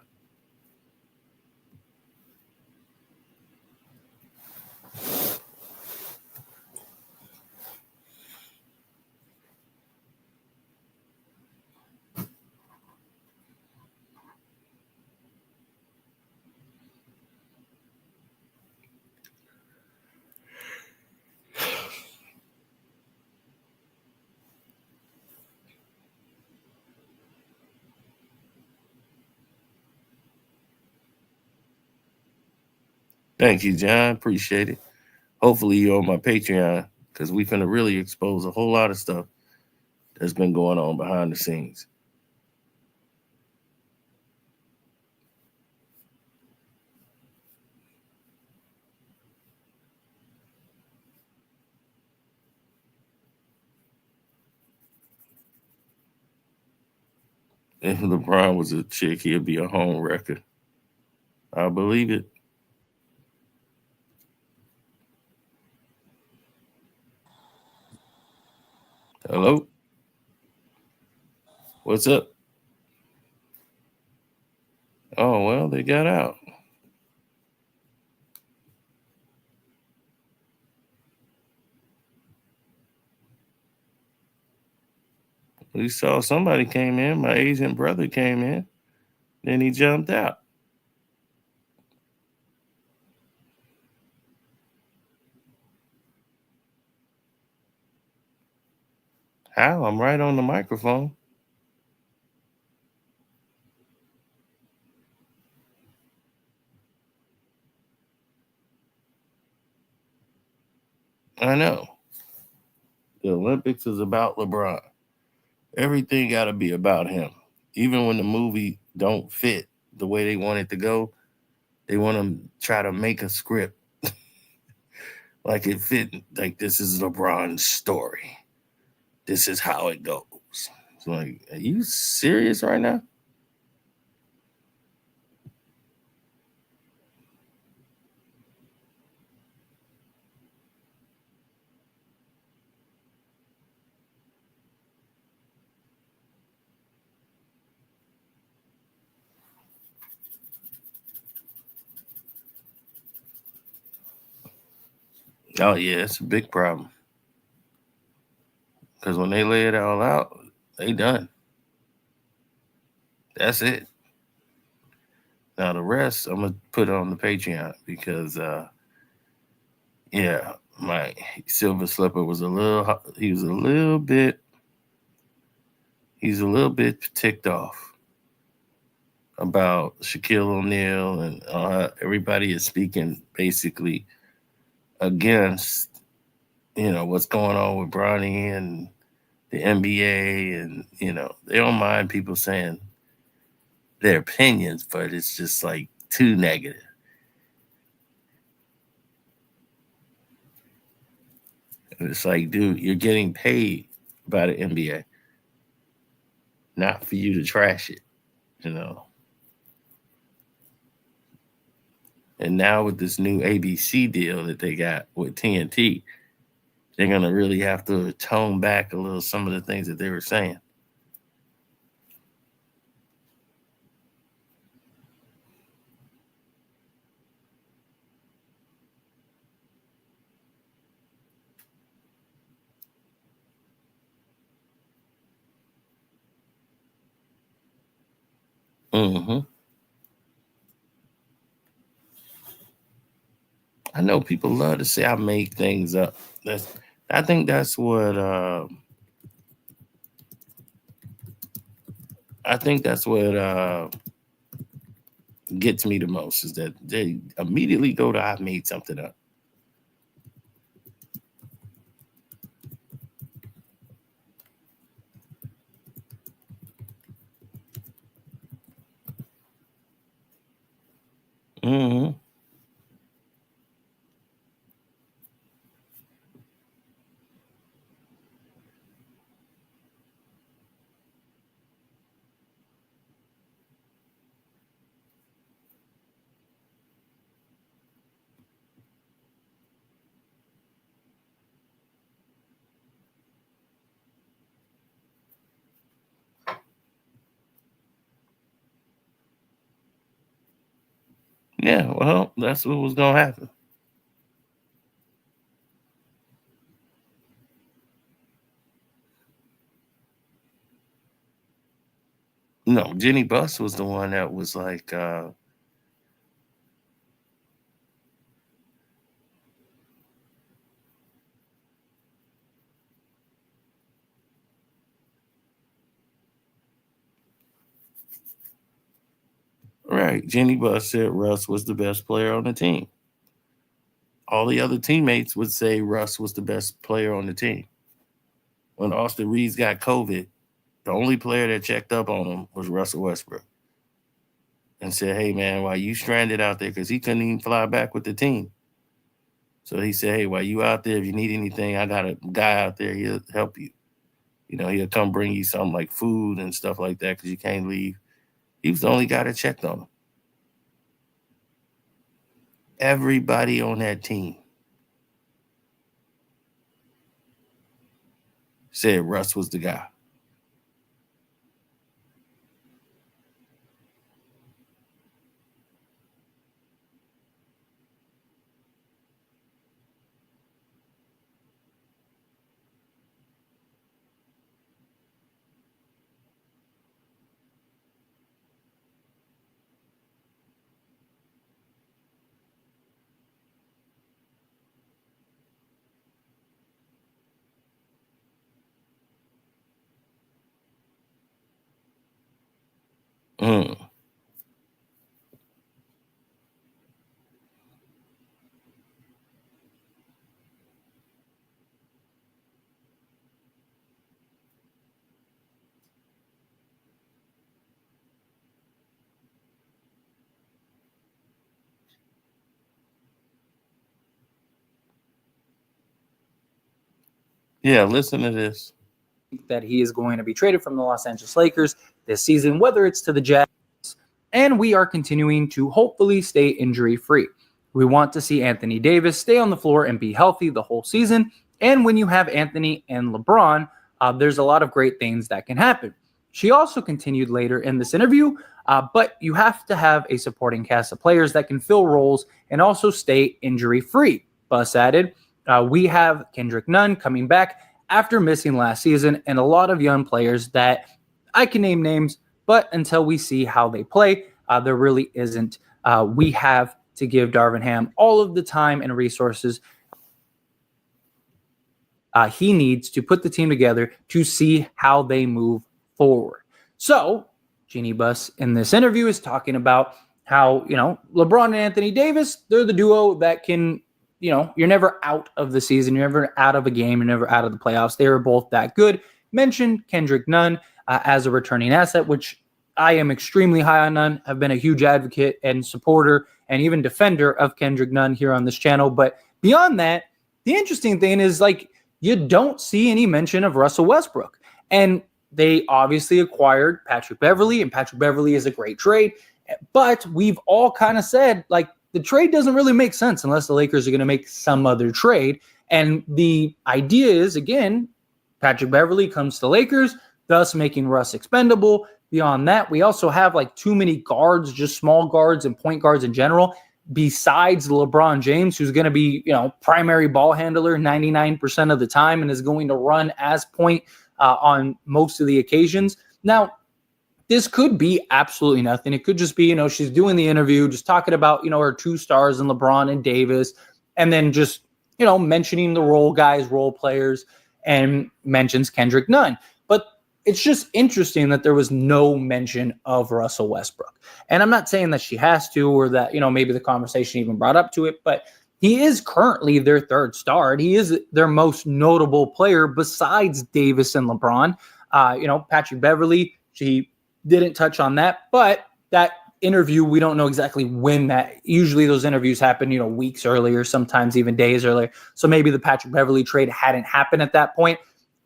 Thank you, John. Appreciate it. Hopefully you're on my Patreon because we're going to really expose a whole lot of stuff that's been going on behind the scenes. If LeBron was a chick, he'd be a home wrecker. I believe it. Hello? What's up? Oh, well, they got out. We saw somebody came in. My Asian brother came in. Then he jumped out. How? I'm right on the microphone. I know. The Olympics is about LeBron. Everything got to be about him. Even when the movie don't fit the way they want it to go, they want to try to make a script like it fit. Like this is LeBron's story. This is how it goes. It's like, are you serious right now? Oh yeah, it's a big problem. Because when they lay it all out, they done. That's it. Now the rest, I'm gonna put on the Patreon because, yeah, my Silver Slipper was a little. He's a little bit ticked off about Shaquille O'Neal and everybody is speaking basically against, what's going on with Bronny and the NBA, and they don't mind people saying their opinions, but it's just like too negative. And it's like, dude, you're getting paid by the NBA, not for you to trash it, And now with this new ABC deal that they got with TNT, they're going to really have to tone back a little some of the things that they were saying. Mm-hmm. I know people love to say I make things up. I think that's what gets me the most is that they immediately go to I made something up. Mm-hmm. Yeah, well, that's what was going to happen. No, Jenny Buss was the one that was like, right. Jenny Buss said Russ was the best player on the team. All the other teammates would say Russ was the best player on the team. When Austin Reeves got COVID, the only player that checked up on him was Russell Westbrook and said, hey, man, why you stranded out there? Because he couldn't even fly back with the team. So he said, hey, while you out there, if you need anything, I got a guy out there. He'll help you. You know, he'll come bring you something like food and stuff like that because you can't leave. He was the only guy that checked on him. Everybody on that team said Russ was the guy. Mm. Yeah, listen to this. That he is going to be traded from the Los Angeles Lakers this season, whether it's to the Jazz, and we are continuing to hopefully stay injury-free. We want to see Anthony Davis stay on the floor and be healthy the whole season, and when you have Anthony and LeBron, there's a lot of great things that can happen. She also continued later in this interview, but you have to have a supporting cast of players that can fill roles and also stay injury-free. Buss added, we have Kendrick Nunn coming back after missing last season, and a lot of young players that I can name names, but until we see how they play, there really isn't. We have to give Darvin Ham all of the time and resources he needs to put the team together to see how they move forward. So, Jeannie Buss in this interview is talking about how, LeBron and Anthony Davis, they're the duo that can, you're never out of the season. You're never out of a game. You're never out of the playoffs. They are both that good. Mentioned Kendrick Nunn as a returning asset, which I am extremely high on Nunn. I've been a huge advocate and supporter and even defender of Kendrick Nunn here on this channel. But beyond that, the interesting thing is you don't see any mention of Russell Westbrook. And they obviously acquired Patrick Beverley, and Patrick Beverley is a great trade. But we've all kind of said, the trade doesn't really make sense unless the Lakers are going to make some other trade. And the idea is, again, Patrick Beverley comes to Lakers, thus making Russ expendable. Beyond that, we also have too many guards, just small guards and point guards in general, besides LeBron James, who's going to be, primary ball handler 99% of the time and is going to run as point on most of the occasions. Now, this could be absolutely nothing. It could just be, she's doing the interview, just talking about, her two stars in LeBron and Davis. and then just, mentioning the role guys, role players, and mentions Kendrick Nunn. But it's just interesting that there was no mention of Russell Westbrook. And I'm not saying that she has to, or that, maybe the conversation even brought up to it, but he is currently their third star. And he is their most notable player besides Davis and LeBron. Patrick Beverly, she didn't touch on that, but that interview, we don't know exactly when that. Usually those interviews happen, weeks earlier, sometimes even days earlier. So maybe the Patrick Beverly trade hadn't happened at that point.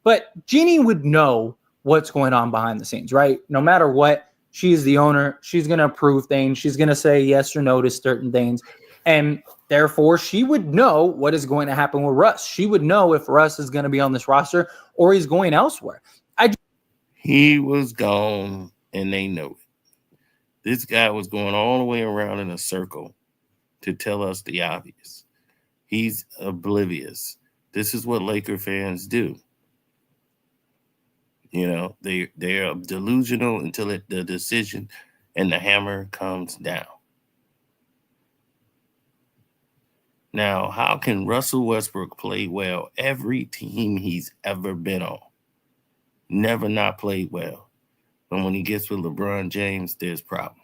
But Jeannie would know what's going on behind the scenes, right? No matter what, she's the owner. She's going to approve things. She's going to say yes or no to certain things. And therefore, she would know what is going to happen with Russ. She would know if Russ is going to be on this roster or he's going elsewhere. He was gone, and they know it. This guy was going all the way around in a circle to tell us the obvious. He's oblivious. This is what Laker fans do. They're delusional until the decision and the hammer comes down. Now, how can Russell Westbrook play well every team he's ever been on? Never not played well. But when he gets with LeBron James, there's problems.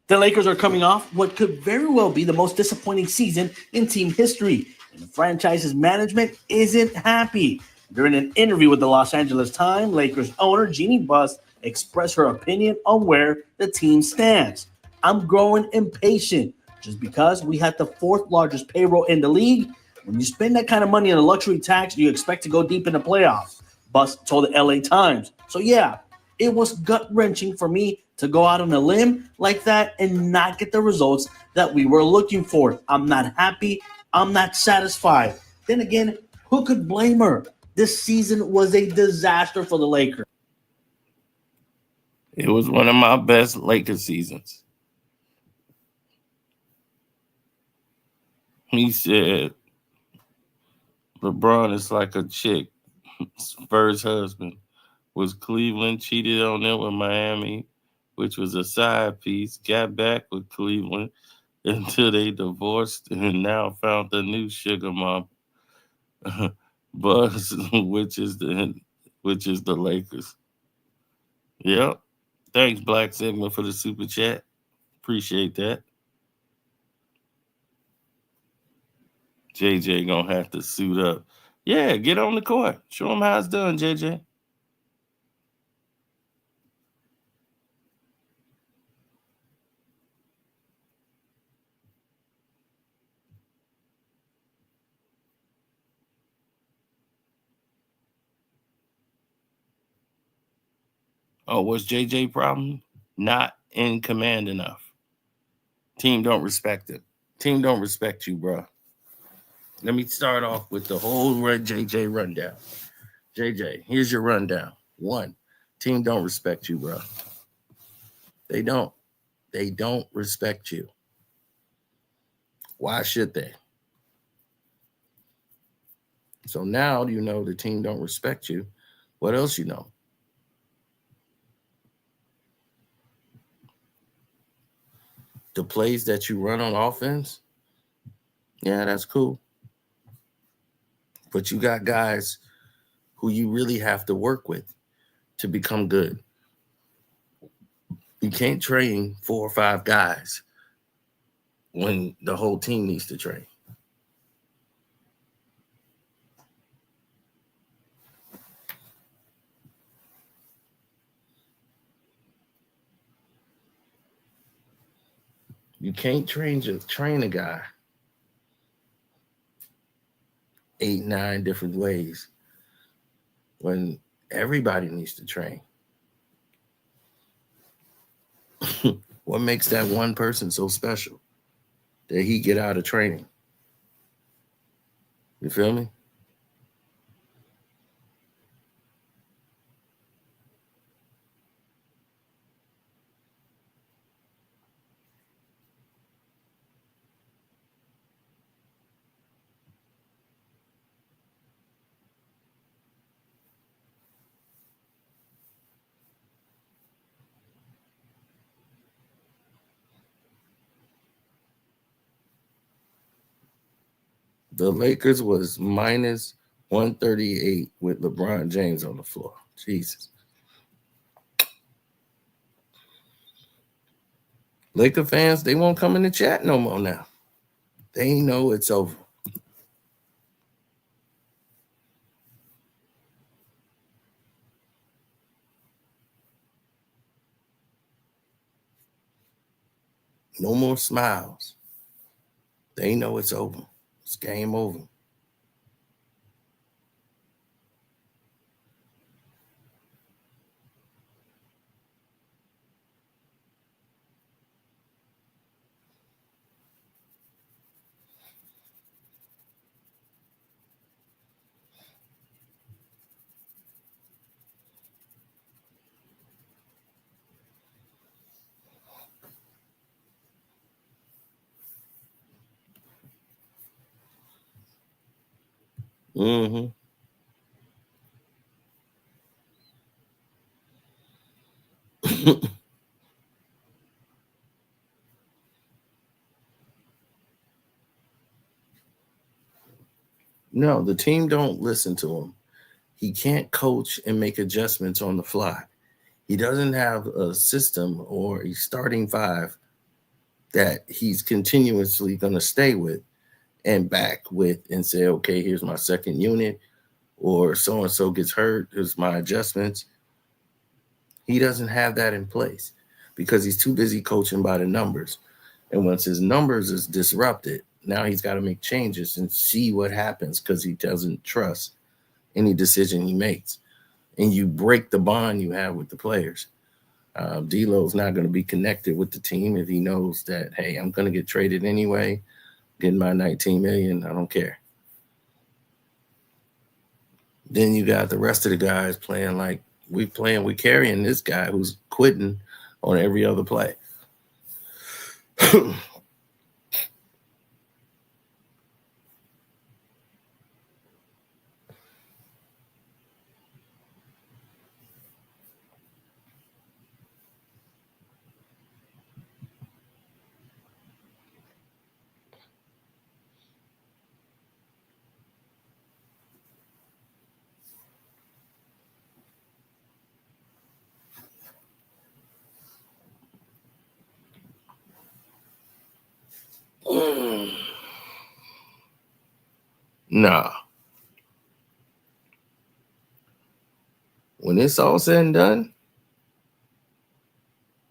The Lakers are coming off what could very well be the most disappointing season in team history, and the franchise's management isn't happy. During an interview with the Los Angeles Times, Lakers owner Jeannie Buss expressed her opinion on where the team stands. "I'm growing impatient. Just because we had the fourth largest payroll in the league, when you spend that kind of money on a luxury tax, you expect to go deep in the playoffs," Buss told the LA Times. So yeah, it was gut-wrenching for me to go out on a limb like that and not get the results that we were looking for. I'm not happy. I'm not satisfied. Then again, who could blame her? This season was a disaster for the Lakers. It was one of my best Lakers seasons. He said, LeBron is like a chick. Spurs' husband. Was Cleveland cheated on them with Miami, which was a side piece, got back with Cleveland until they divorced and now found the new sugar mom, Buzz, which is the Lakers. Yep. Thanks, Black Sigma, for the super chat. Appreciate that. JJ gonna have to suit up. Yeah, get on the court. Show him how it's done, JJ. Oh, what's JJ problem? Not in command enough. Team don't respect it. Team don't respect you, bro. Let me start off with the whole JJ rundown. JJ, here's your rundown. 1, team don't respect you, bro. They don't. They don't respect you. Why should they? So now you know the team don't respect you. What else you know? The plays that you run on offense, yeah, that's cool. But you got guys who you really have to work with to become good. You can't train 4 or 5 guys when the whole team needs to train. You can't train a guy 8, 9 different ways when everybody needs to train. What makes that one person so special that he get out of training? You feel me? The Lakers was minus 138 with LeBron James on the floor. Jesus. Laker fans, they won't come in the chat no more now. They know it's over. No more smiles. They know it's over. It's game over. Mm-hmm. No, the team don't listen to him. He can't coach and make adjustments on the fly. He doesn't have a system or a starting five that he's continuously going to stay with and back with and say, okay, here's my second unit, or so-and-so gets hurt, here's my adjustments. He doesn't have that in place because he's too busy coaching by the numbers. And once his numbers is disrupted, now he's got to make changes and see what happens because he doesn't trust any decision he makes. And you break the bond you have with the players. D'Lo's not going to be connected with the team if he knows that, hey, I'm going to get traded anyway, getting my $19 million, I don't care. Then you got the rest of the guys playing like we're carrying this guy who's quitting on every other play. Nah. When it's all said and done,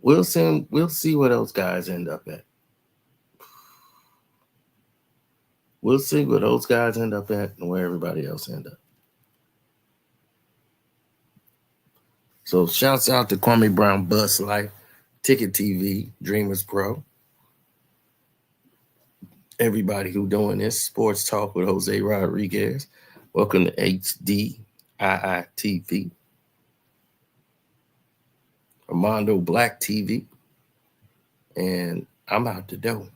we'll see where those guys end up at. We'll see where those guys end up at and where everybody else end up. So shouts out to Kwame Brown, Bus Life, Ticket TV, Dreamers Pro. Everybody who doing this, Sports Talk with Jose Rodriguez. Welcome to HDII TV. Armando Black TV. And I'm out the door.